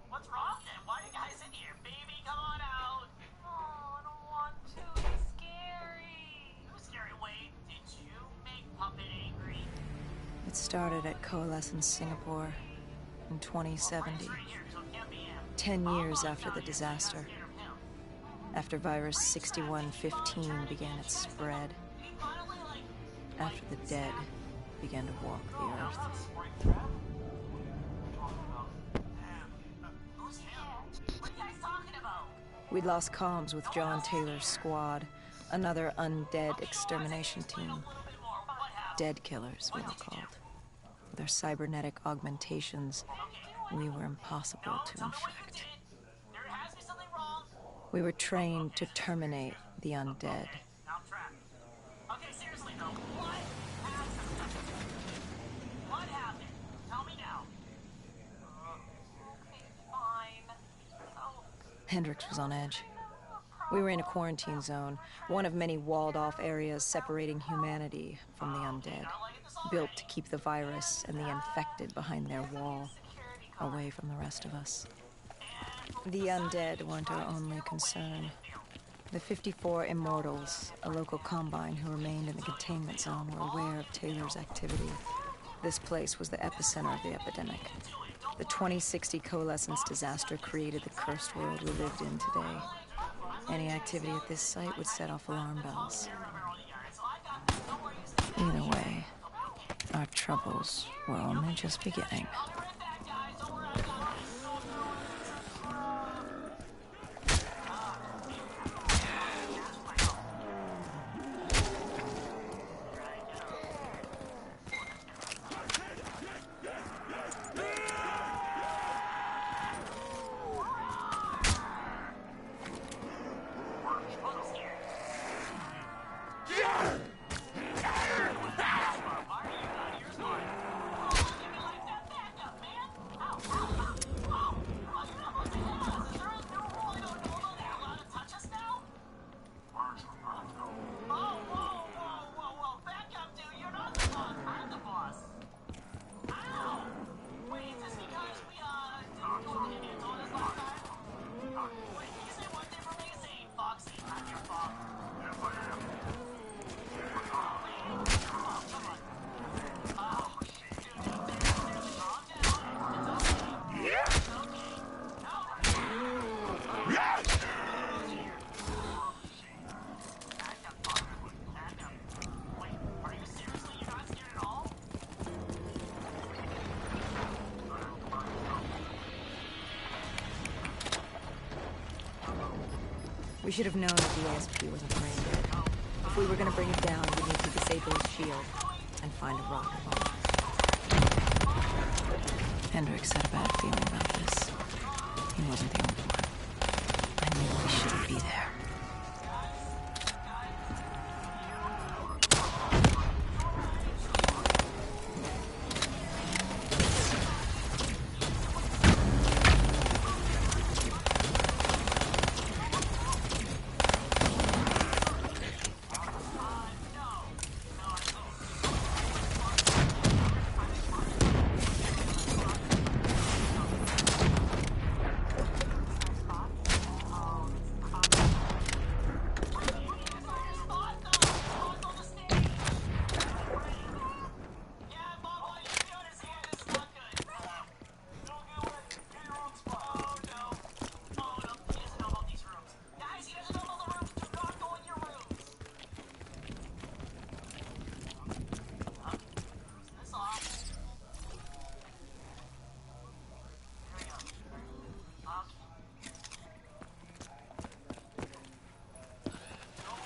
What's wrong then? Why are you guys in here? Baby, come on out. Oh, I don't want to. It's scary. It was scary. Wait, did you make Puppet angry? It started at Coalescence Singapore in 2070, 10 years after the disaster. After Virus 6115 began its spread. After the dead began to walk the earth. We'd lost comms with John Taylor's squad, another undead extermination team. Dead killers, we were called. With our cybernetic augmentations, we were impossible to infect. We were trained to terminate the undead. Okay, seriously though, what happened? What happened? Tell me now. Okay, fine. Oh. Hendricks was on edge. We were in a quarantine zone, one of many walled-off areas separating humanity from the undead, built to keep the virus and the infected behind their wall, away from the rest of us. The undead weren't our only concern. The 54 Immortals, a local combine who remained in the containment zone, were aware of Taylor's activity. This place was the epicenter of the epidemic. The 2060 Coalescence disaster created the cursed world we lived in today. Any activity at this site would set off alarm bells. Either way, our troubles were only just beginning. We should have known that the ASP wasn't brain dead. If we were gonna bring it down, we'd need to disable its shield and find a rocket bomb. Hendricks had a bad feeling about this. He wasn't the only one. I knew we shouldn't be there.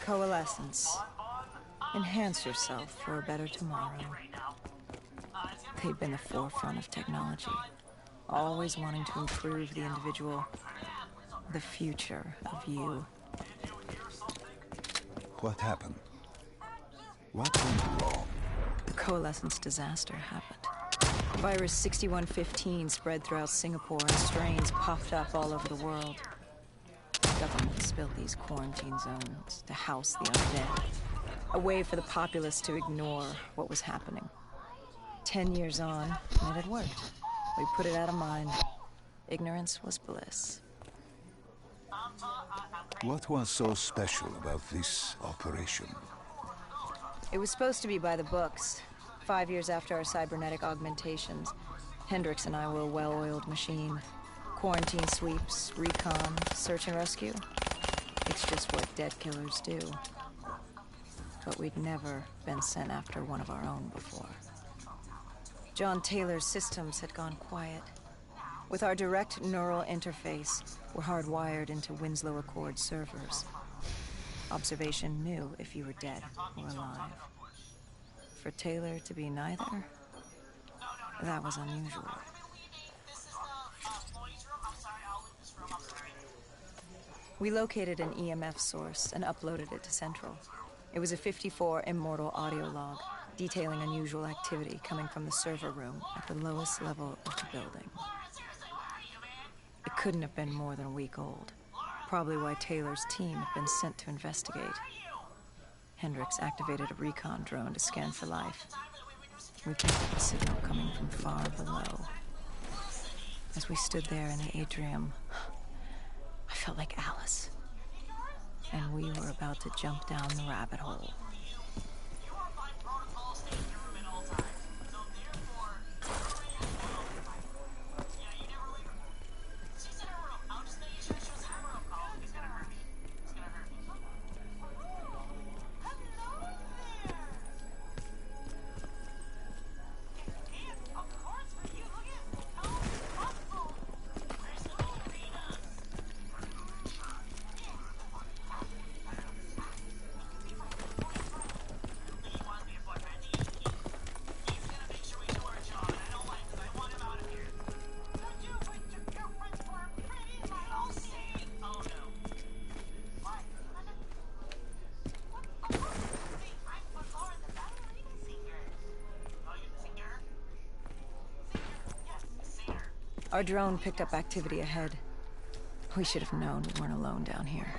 Coalescence. Enhance yourself for a better tomorrow. They've been the forefront of technology, always wanting to improve the individual, the future of you. What happened? What went wrong? The Coalescence disaster happened. Virus 6115 spread throughout Singapore and strains popped up all over the world. Governments built these quarantine zones to house the undead, a way for the populace to ignore what was happening. 10 years on, and it had worked. We put it out of mind. Ignorance was bliss. What was so special about this operation? It was supposed to be by the books. 5 years after our cybernetic augmentations, Hendricks and I were a well-oiled machine. Quarantine sweeps, recon, search and rescue. It's just what dead killers do. But we'd never been sent after one of our own before. John Taylor's systems had gone quiet. With our direct neural interface, we're hardwired into Winslow Accord servers. Observation knew if you were dead or alive. For Taylor to be neither, that was unusual. We located an EMF source and uploaded it to Central. It was a 54 immortal audio log, detailing unusual activity coming from the server room at the lowest level of the building. It couldn't have been more than a week old. Probably why Taylor's team had been sent to investigate. Hendricks activated a recon drone to scan for life. We picked up a signal coming from far below. As we stood there in the atrium, I felt like Alice. And we were about to jump down the rabbit hole. Our drone picked up activity ahead. We should have known we weren't alone down here.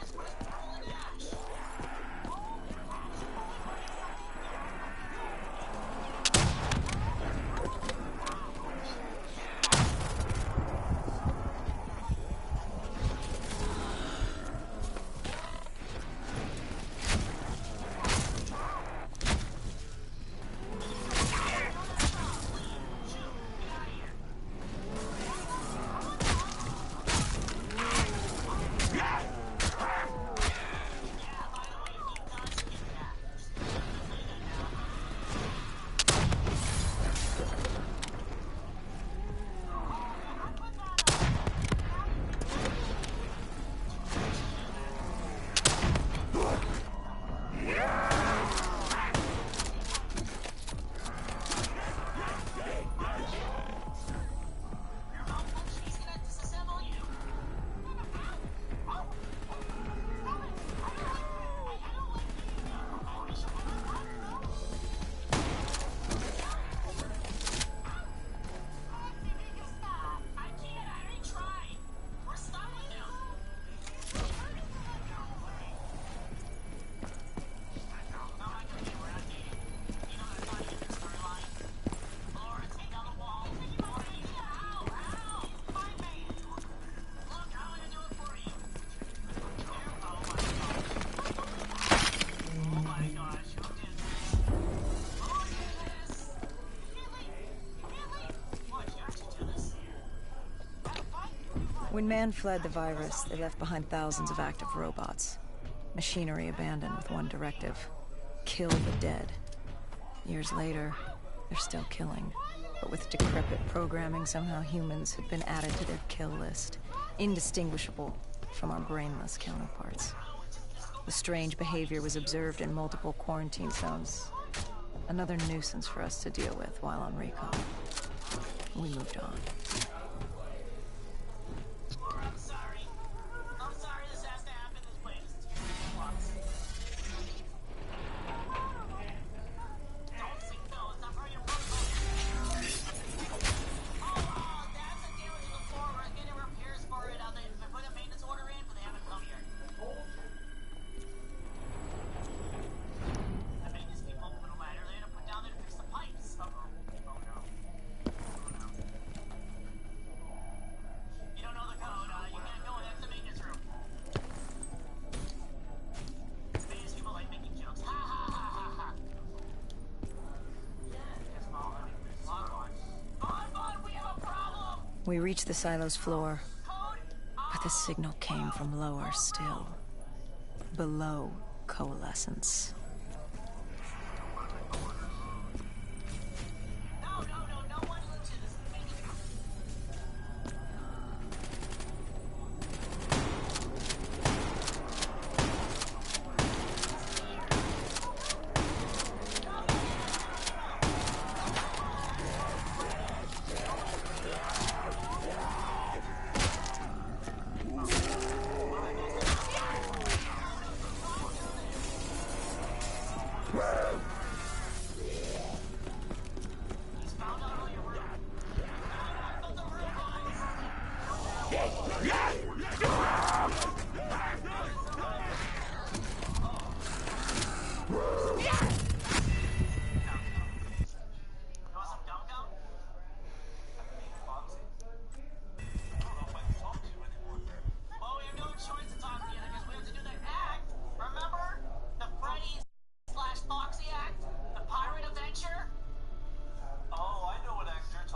When man fled the virus, they left behind thousands of active robots. Machinery abandoned with one directive: kill the dead. Years later, they're still killing. But with decrepit programming, somehow humans had been added to their kill list, indistinguishable from our brainless counterparts. The strange behavior was observed in multiple quarantine zones. Another nuisance for us to deal with while on recon. We moved on. We reached the silo's floor, but the signal came from lower still. Below coalescence. Yeah!